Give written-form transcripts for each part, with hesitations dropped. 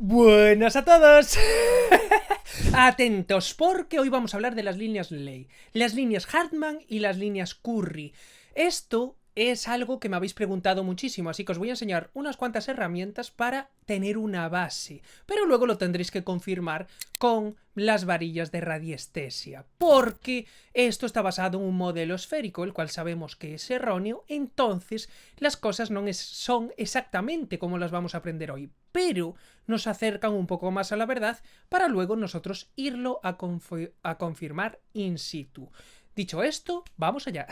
Buenas a todos. Atentos, porque hoy vamos a hablar de las líneas Ley, las líneas Hartmann y las líneas Curry. Esto es algo que me habéis preguntado muchísimo, así que os voy a enseñar unas cuantas herramientas para tener una base, pero luego lo tendréis que confirmar con las varillas de radiestesia, porque esto está basado en un modelo esférico, el cual sabemos que es erróneo, entonces las cosas no son exactamente como las vamos a aprender hoy, pero nos acercan un poco más a la verdad para luego nosotros irlo a confirmar in situ. Dicho esto, vamos allá.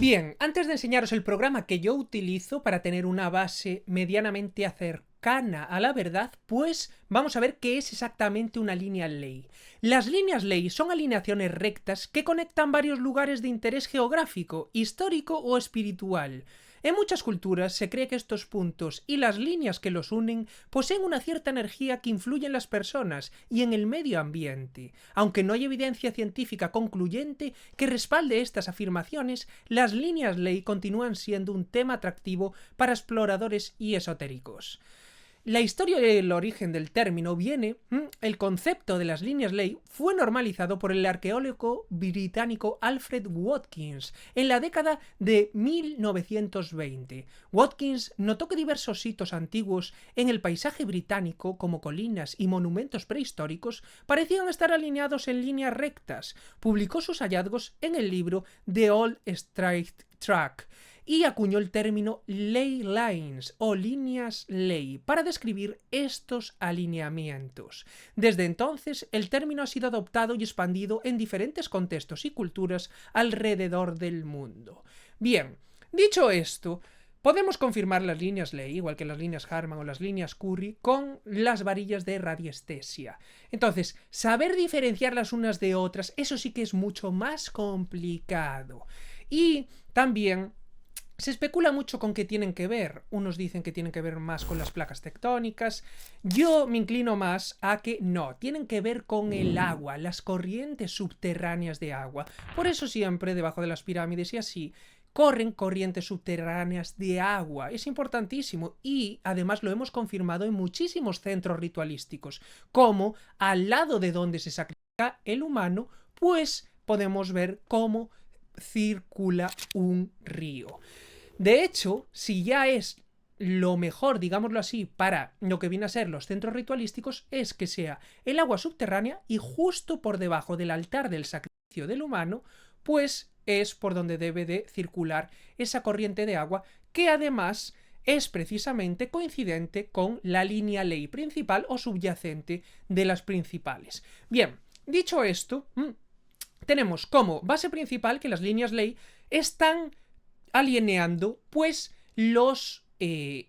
Bien, antes de enseñaros el programa que yo utilizo para tener una base medianamente cercana a la verdad, pues vamos a ver qué es exactamente una línea Ley. Las líneas Ley son alineaciones rectas que conectan varios lugares de interés geográfico, histórico o espiritual. En muchas culturas se cree que estos puntos y las líneas que los unen poseen una cierta energía que influye en las personas y en el medio ambiente. Aunque no hay evidencia científica concluyente que respalde estas afirmaciones, las líneas Ley continúan siendo un tema atractivo para exploradores y esotéricos. La historia y el origen del término viene, el concepto de las líneas Ley fue normalizado por el arqueólogo británico Alfred Watkins en la década de 1920. Watkins notó que diversos sitios antiguos en el paisaje británico, como colinas y monumentos prehistóricos, parecían estar alineados en líneas rectas. Publicó sus hallazgos en el libro The Old Straight Track y acuñó el término ley lines o líneas ley para describir estos alineamientos. Desde entonces, el término ha sido adoptado y expandido en diferentes contextos y culturas alrededor del mundo. Bien, dicho esto, podemos confirmar las líneas Ley, igual que las líneas Hartmann o las líneas Curry, con las varillas de radiestesia. Entonces, saber diferenciar las unas de otras, eso sí que es mucho más complicado. Y también se especula mucho con qué tienen que ver. Unos dicen que tienen que ver más con las placas tectónicas. Yo me inclino más a que no, tienen que ver con el agua, las corrientes subterráneas de agua. Por eso siempre debajo de las pirámides y así corren corrientes subterráneas de agua. Es importantísimo y además lo hemos confirmado en muchísimos centros ritualísticos, como al lado de donde se sacrifica el humano, pues podemos ver cómo circula un río. De hecho, si ya es lo mejor, digámoslo así, para lo que viene a ser los centros ritualísticos, es que sea el agua subterránea y justo por debajo del altar del sacrificio del humano, pues es por donde debe de circular esa corriente de agua que además es precisamente coincidente con la línea Ley principal o subyacente de las principales. Bien, dicho esto, tenemos como base principal que las líneas Ley están alineando pues los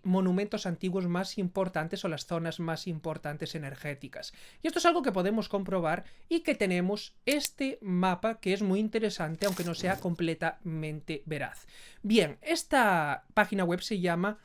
monumentos antiguos más importantes o las zonas más importantes energéticas. Y esto es algo que podemos comprobar y que tenemos este mapa que es muy interesante aunque no sea completamente veraz. Bien, esta página web se llama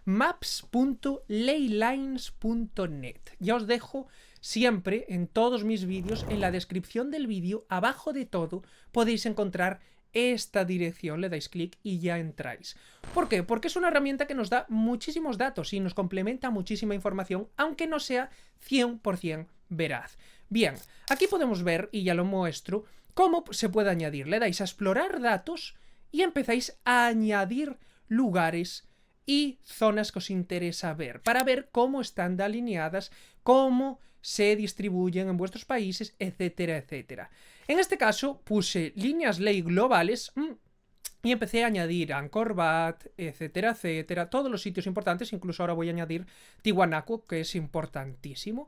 maps.leylines.net. Ya os dejo siempre en todos mis vídeos, en la descripción del vídeo, abajo de todo, podéis encontrar esta dirección, le dais clic y ya entráis. ¿Por qué? Porque es una herramienta que nos da muchísimos datos y nos complementa muchísima información, aunque no sea 100% veraz. Bien, aquí podemos ver, y ya lo muestro, cómo se puede añadir. Le dais a explorar datos y empezáis a añadir lugares y zonas que os interesa ver, para ver cómo están alineadas, cómo se distribuyen en vuestros países, etcétera, etcétera. En este caso puse líneas Ley globales y empecé a añadir Angkor Wat, etcétera, etcétera, todos los sitios importantes, incluso ahora voy a añadir Tiwanaku, que es importantísimo,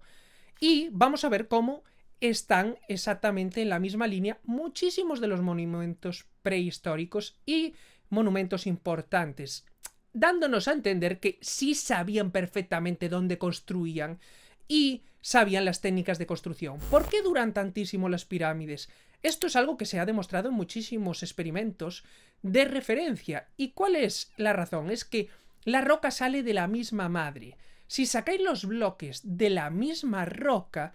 y vamos a ver cómo están exactamente en la misma línea muchísimos de los monumentos prehistóricos y monumentos importantes, dándonos a entender que sí sabían perfectamente dónde construían y sabían las técnicas de construcción. ¿Por qué duran tantísimo las pirámides? Esto es algo que se ha demostrado en muchísimos experimentos de referencia. ¿Y cuál es la razón? Es que la roca sale de la misma madre. Si sacáis los bloques de la misma roca,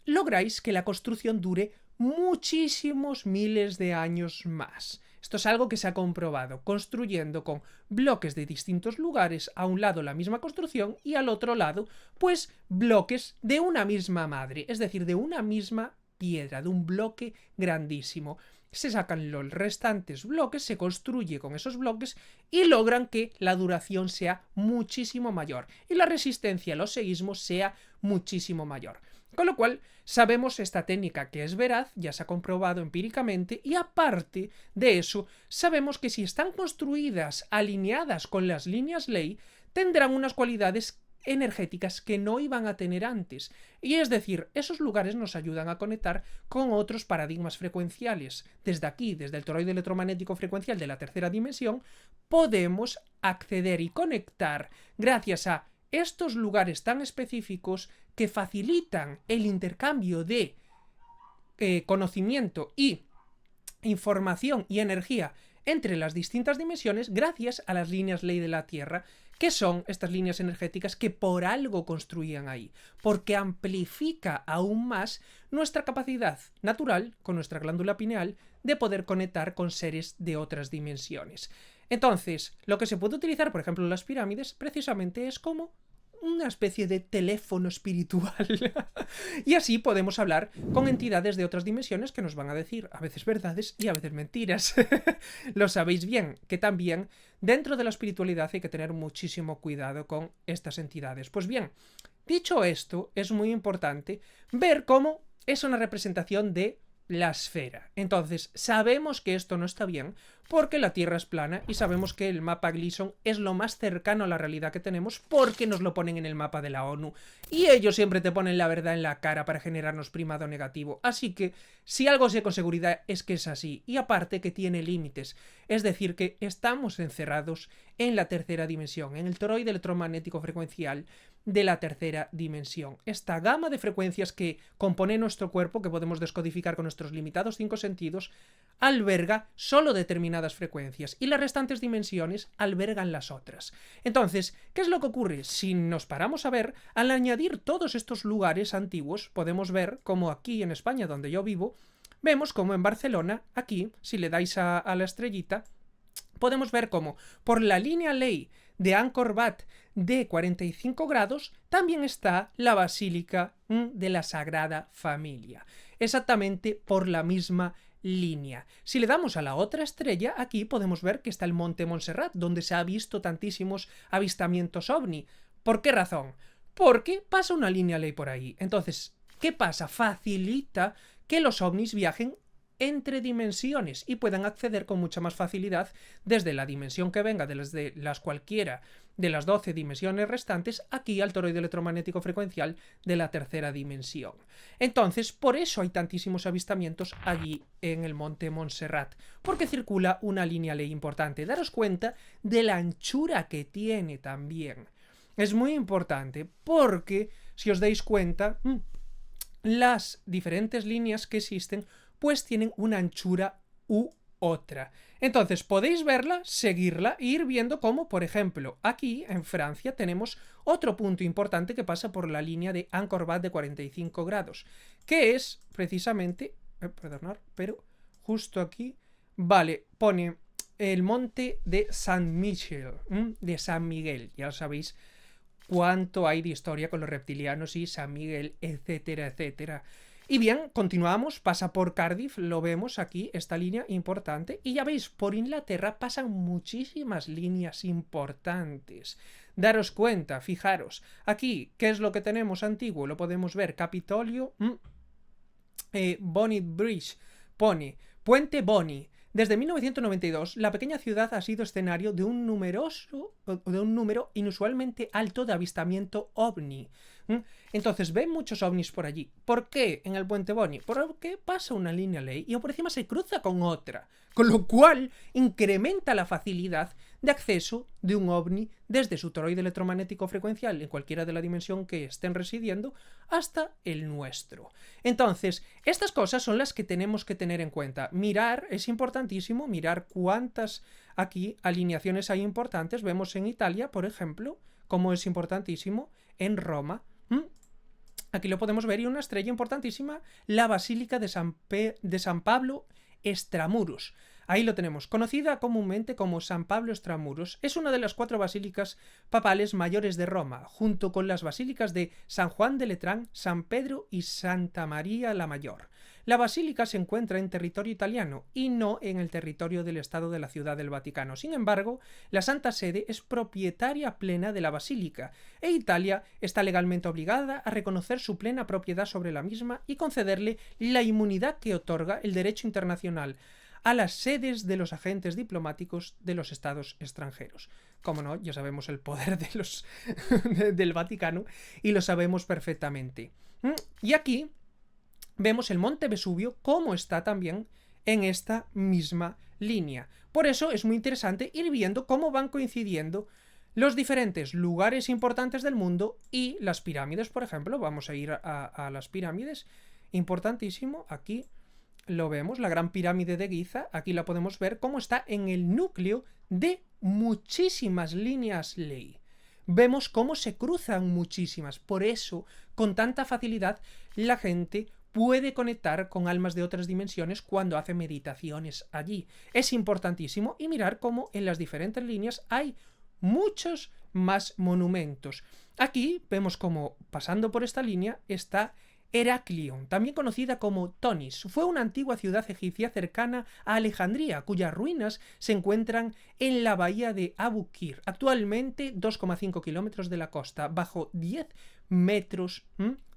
lográis que la construcción dure muchísimos miles de años más. Esto es algo que se ha comprobado, construyendo con bloques de distintos lugares, a un lado la misma construcción y al otro lado, pues bloques de una misma madre, es decir, de una misma piedra, de un bloque grandísimo. Se sacan los restantes bloques, se construye con esos bloques y logran que la duración sea muchísimo mayor y la resistencia a los seísmos sea muchísimo mayor. Con lo cual, sabemos esta técnica que es veraz, ya se ha comprobado empíricamente, y aparte de eso, sabemos que si están construidas alineadas con las líneas ley, tendrán unas cualidades energéticas que no iban a tener antes. Y es decir, esos lugares nos ayudan a conectar con otros paradigmas frecuenciales. Desde aquí, desde el toroide electromagnético frecuencial de la tercera dimensión, podemos acceder y conectar gracias a estos lugares tan específicos que facilitan el intercambio de conocimiento y información y energía entre las distintas dimensiones gracias a las líneas ley de la Tierra, que son estas líneas energéticas que por algo construían ahí, porque amplifica aún más nuestra capacidad natural, con nuestra glándula pineal, de poder conectar con seres de otras dimensiones. Entonces, lo que se puede utilizar, por ejemplo, en las pirámides, precisamente es como una especie de teléfono espiritual. Y así podemos hablar con entidades de otras dimensiones que nos van a decir a veces verdades y a veces mentiras. Lo sabéis bien, que también dentro de la espiritualidad hay que tener muchísimo cuidado con estas entidades. Pues bien, dicho esto, es muy importante ver cómo es una representación de la esfera. Entonces, sabemos que esto no está bien porque la Tierra es plana y sabemos que el mapa Gleason es lo más cercano a la realidad que tenemos porque nos lo ponen en el mapa de la ONU y ellos siempre te ponen la verdad en la cara para generarnos primado negativo. Así que, si algo sé con seguridad es que es así, y aparte que tiene límites, es decir, que estamos encerrados en la tercera dimensión, en el toroide electromagnético frecuencial de la tercera dimensión. Esta gama de frecuencias que compone nuestro cuerpo, que podemos descodificar con nuestros limitados 5 sentidos, alberga solo determinadas frecuencias y las restantes dimensiones albergan las otras. Entonces, ¿qué es lo que ocurre? Si nos paramos a ver, al añadir todos estos lugares antiguos, podemos ver como aquí en España, donde yo vivo, vemos como en Barcelona, aquí, si le dais a la estrellita, podemos ver cómo por la línea ley de Angkor Wat de 45 grados también está la Basílica de la Sagrada Familia, exactamente por la misma línea. Si le damos a la otra estrella, aquí podemos ver que está el Monte Montserrat, donde se ha visto tantísimos avistamientos ovni. ¿Por qué razón? Porque pasa una línea ley por ahí. Entonces, ¿qué pasa? Facilita que los ovnis viajen entre dimensiones y puedan acceder con mucha más facilidad desde la dimensión que venga, desde las cualquiera de las 12 dimensiones restantes, aquí al toroide electromagnético frecuencial de la tercera dimensión. Entonces, por eso hay tantísimos avistamientos allí en el Monte Montserrat, porque circula una línea ley importante. Daros cuenta de la anchura que tiene también. Es muy importante porque, si os dais cuenta, las diferentes líneas que existen pues tienen una anchura u otra. Entonces podéis verla, seguirla e ir viendo cómo, por ejemplo, aquí en Francia tenemos otro punto importante que pasa por la línea de Angkor Wat de 45 grados, que es precisamente, perdonad, pero justo aquí, vale, pone el monte de Saint Michel, de San Miguel, ya lo sabéis cuánto hay de historia con los reptilianos y San Miguel, etcétera, etcétera. Y bien, continuamos, pasa por Cardiff, lo vemos aquí, esta línea importante, y ya veis, por Inglaterra pasan muchísimas líneas importantes. Daros cuenta, fijaros, aquí, ¿qué es lo que tenemos antiguo? Lo podemos ver, Capitolio, Bonnie Bridge, pone, Puente Bonnie. Desde 1992, la pequeña ciudad ha sido escenario de un número inusualmente alto de avistamiento ovni. Entonces, ven muchos ovnis por allí. ¿Por qué en el Puente Bonnie? Porque pasa una línea ley y por encima se cruza con otra, con lo cual incrementa la facilidad de acceso de un ovni desde su toroide electromagnético frecuencial en cualquiera de la dimensión que estén residiendo hasta el nuestro. Entonces, estas cosas son las que tenemos que tener en cuenta. Mirar, es importantísimo, mirar cuántas aquí alineaciones hay importantes. Vemos en Italia, por ejemplo, cómo es importantísimo, en Roma. Aquí lo podemos ver, y una estrella importantísima, la Basílica de San Pablo Extramuros. Ahí lo tenemos, conocida comúnmente como San Pablo Extramuros. Es una de las 4 basílicas papales mayores de Roma, junto con las basílicas de San Juan de Letrán, San Pedro y Santa María la Mayor. La basílica se encuentra en territorio italiano y no en el territorio del Estado de la Ciudad del Vaticano. Sin embargo, la Santa Sede es propietaria plena de la basílica e Italia está legalmente obligada a reconocer su plena propiedad sobre la misma y concederle la inmunidad que otorga el derecho internacional a las sedes de los agentes diplomáticos de los estados extranjeros. Como no, ya sabemos el poder de los del Vaticano y lo sabemos perfectamente. Y aquí vemos el monte Vesubio como está también en esta misma línea. Por eso es muy interesante ir viendo cómo van coincidiendo los diferentes lugares importantes del mundo y las pirámides, por ejemplo. Vamos a ir a las pirámides. Importantísimo, aquí lo vemos, la Gran Pirámide de Giza. Aquí la podemos ver cómo está en el núcleo de muchísimas líneas ley. Vemos cómo se cruzan muchísimas. Por eso, con tanta facilidad, la gente puede conectar con almas de otras dimensiones cuando hace meditaciones allí. Es importantísimo y mirar cómo en las diferentes líneas hay muchos más monumentos. Aquí vemos cómo, pasando por esta línea, está Heraclión, también conocida como Tonis. Fue una antigua ciudad egipcia cercana a Alejandría, cuyas ruinas se encuentran en la bahía de Abu Qir, actualmente 2,5 kilómetros de la costa, bajo 10 metros,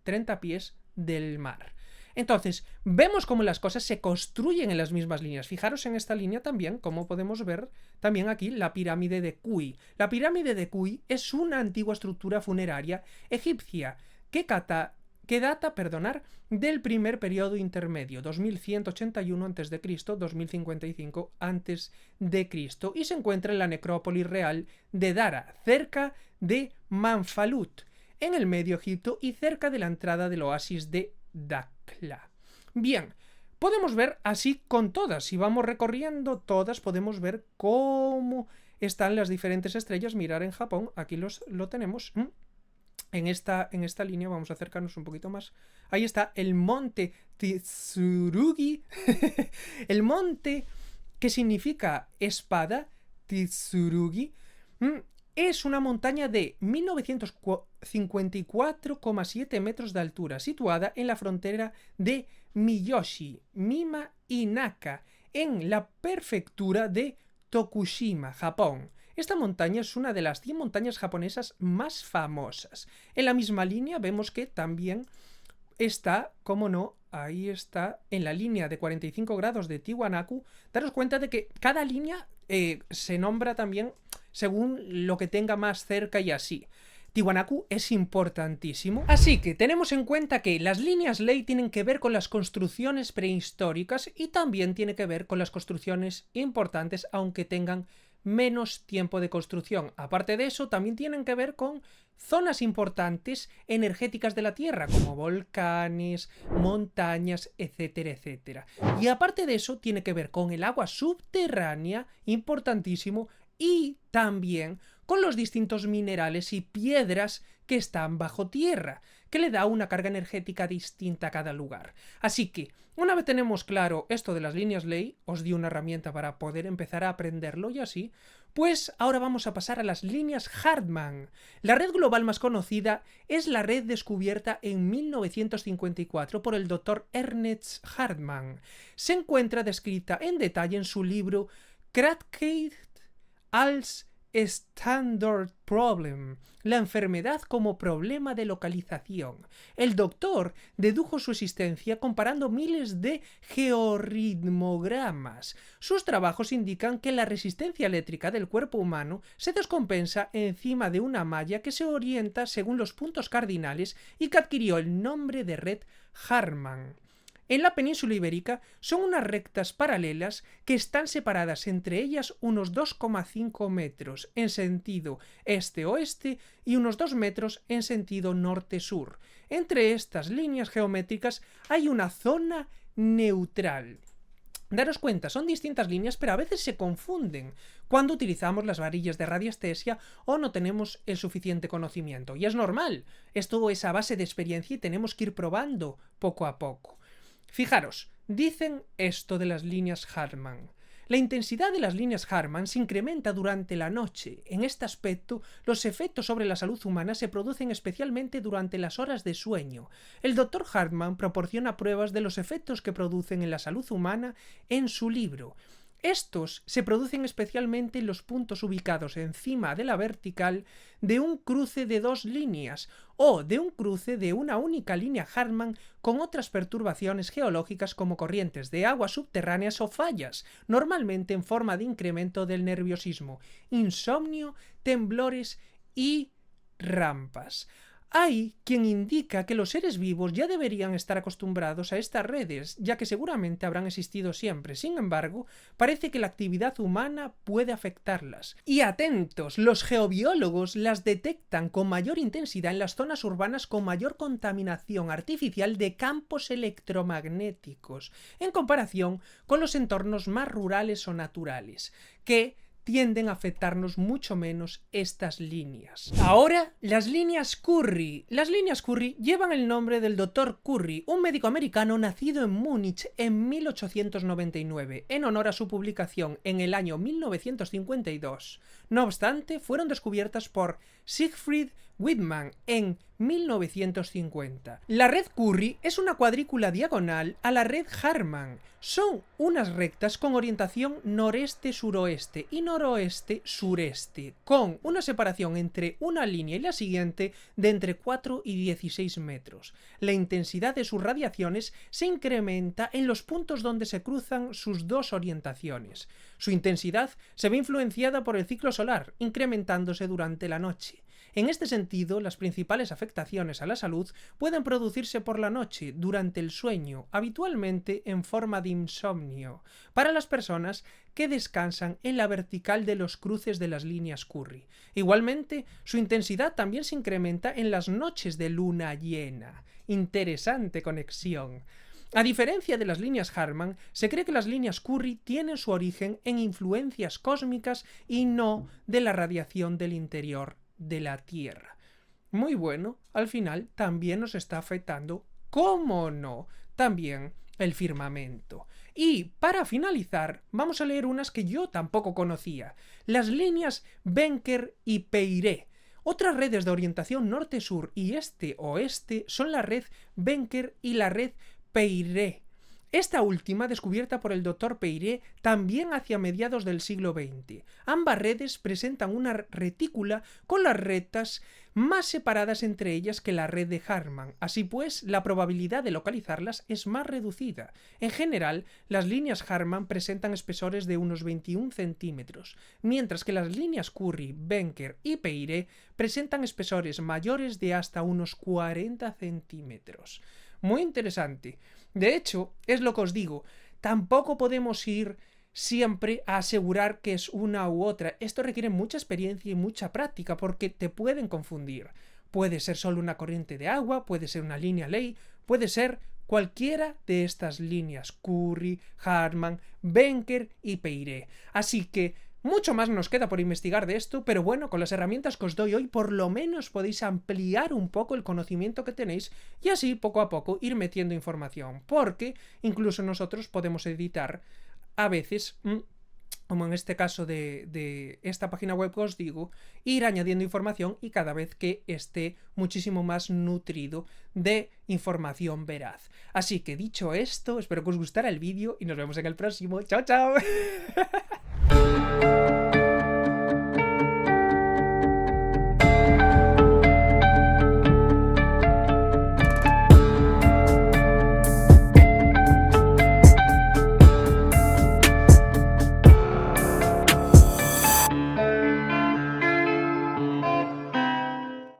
30 pies del mar. Entonces, vemos cómo las cosas se construyen en las mismas líneas. Fijaros en esta línea también, como podemos ver también aquí la pirámide de Kui. La pirámide de Kui es una antigua estructura funeraria egipcia que data del primer periodo intermedio, 2181 a.C., 2055 a.C., y se encuentra en la necrópolis real de Dara, cerca de Manfalut, en el Medio Egipto y cerca de la entrada del oasis de Dakla. Bien, podemos ver así con todas. Si vamos recorriendo todas, podemos ver cómo están las diferentes estrellas. Mirar en Japón, aquí lo tenemos. En esta línea vamos a acercarnos un poquito más. Ahí está el monte Tsurugi. El monte que significa espada, Tsurugi. Es una montaña de 1954,7 metros de altura, situada en la frontera de Miyoshi, Mima y Naka, en la prefectura de Tokushima, Japón. Esta montaña es una de las 100 montañas japonesas más famosas. En la misma línea vemos que también está, como no, ahí está, en la línea de 45 grados de Tiwanaku. Daros cuenta de que cada línea se nombra también según lo que tenga más cerca y así. Tiwanaku es importantísimo. Así que tenemos en cuenta que las líneas ley tienen que ver con las construcciones prehistóricas y también tiene que ver con las construcciones importantes, aunque tengan menos tiempo de construcción. Aparte de eso, también tienen que ver con zonas importantes energéticas de la Tierra, como volcanes, montañas, etcétera, etcétera. Y aparte de eso, tiene que ver con el agua subterránea, importantísimo, y también con los distintos minerales y piedras que están bajo tierra, que le da una carga energética distinta a cada lugar. Así que, una vez tenemos claro esto de las líneas ley, os di una herramienta para poder empezar a aprenderlo y así, pues ahora vamos a pasar a las líneas Hartmann. La red global más conocida es la red descubierta en 1954 por el Dr. Ernest Hartmann. Se encuentra descrita en detalle en su libro Krankheit als Standard Problem, la enfermedad como problema de localización. El doctor dedujo su existencia comparando miles de georritmogramas. Sus trabajos indican que la resistencia eléctrica del cuerpo humano se descompensa encima de una malla que se orienta según los puntos cardinales y que adquirió el nombre de red Hartmann. En la península ibérica son unas rectas paralelas que están separadas entre ellas unos 2,5 metros en sentido este-oeste y unos 2 metros en sentido norte-sur. Entre estas líneas geométricas hay una zona neutral. Daros cuenta, son distintas líneas, pero a veces se confunden cuando utilizamos las varillas de radiestesia o no tenemos el suficiente conocimiento. Y es normal, esto es a base de experiencia y tenemos que ir probando poco a poco. Fijaros, dicen esto de las líneas Hartmann. La intensidad de las líneas Hartmann se incrementa durante la noche. En este aspecto, los efectos sobre la salud humana se producen especialmente durante las horas de sueño. El Dr. Hartmann proporciona pruebas de los efectos que producen en la salud humana en su libro. Estos se producen especialmente en los puntos ubicados encima de la vertical de un cruce de dos líneas o de un cruce de una única línea Hartmann con otras perturbaciones geológicas como corrientes de agua subterráneas o fallas, normalmente en forma de incremento del nerviosismo, insomnio, temblores y rampas. Hay quien indica que los seres vivos ya deberían estar acostumbrados a estas redes, ya que seguramente habrán existido siempre. Sin embargo, parece que la actividad humana puede afectarlas. Y atentos, los geobiólogos las detectan con mayor intensidad en las zonas urbanas con mayor contaminación artificial de campos electromagnéticos, en comparación con los entornos más rurales o naturales, que tienden a afectarnos mucho menos estas líneas. Ahora, las líneas Curry. Las líneas Curry llevan el nombre del Dr. Curry, un médico americano nacido en Múnich en 1899, en honor a su publicación en el año 1952. No obstante, fueron descubiertas por Siegfried Wittmann en 1950. La red Curry es una cuadrícula diagonal a la red Hartmann. Son unas rectas con orientación noreste-suroeste y noroeste-sureste, con una separación entre una línea y la siguiente de entre 4 y 16 metros. La intensidad de sus radiaciones se incrementa en los puntos donde se cruzan sus dos orientaciones. Su intensidad se ve influenciada por el ciclo solar, incrementándose durante la noche. En este sentido, las principales afectaciones a la salud pueden producirse por la noche, durante el sueño, habitualmente en forma de insomnio, para las personas que descansan en la vertical de los cruces de las líneas Curry. Igualmente, su intensidad también se incrementa en las noches de luna llena. Interesante conexión. A diferencia de las líneas Hartmann, se cree que las líneas Curry tienen su origen en influencias cósmicas y no de la radiación del interior de la Tierra. Muy bueno, al final también nos está afectando, ¿cómo no?, también el firmamento. Y para finalizar, vamos a leer unas que yo tampoco conocía, las líneas Bencke y Peiré. Otras redes de orientación norte-sur y este-oeste son la red Bencke y la red Peiré. Esta última, descubierta por el Dr. Peiré también hacia mediados del siglo XX. Ambas redes presentan una retícula con las rectas más separadas entre ellas que la red de Hartmann. Así pues, la probabilidad de localizarlas es más reducida. En general, las líneas Hartmann presentan espesores de unos 21 centímetros, mientras que las líneas Curry, Bencke y Peiré presentan espesores mayores de hasta unos 40 centímetros. Muy interesante. De hecho, es lo que os digo, tampoco podemos ir siempre a asegurar que es una u otra. Esto requiere mucha experiencia y mucha práctica porque te pueden confundir. Puede ser solo una corriente de agua, puede ser una línea ley, puede ser cualquiera de estas líneas Curry, Hartmann, Bencke y Peiré. Así que mucho más nos queda por investigar de esto, pero bueno, con las herramientas que os doy hoy por lo menos podéis ampliar un poco el conocimiento que tenéis y así poco a poco ir metiendo información, porque incluso nosotros podemos editar a veces, como en este caso de esta página web que os digo, ir añadiendo información y cada vez que esté muchísimo más nutrido de información veraz. Así que dicho esto, espero que os gustara el vídeo y nos vemos en el próximo. ¡Chao, chao!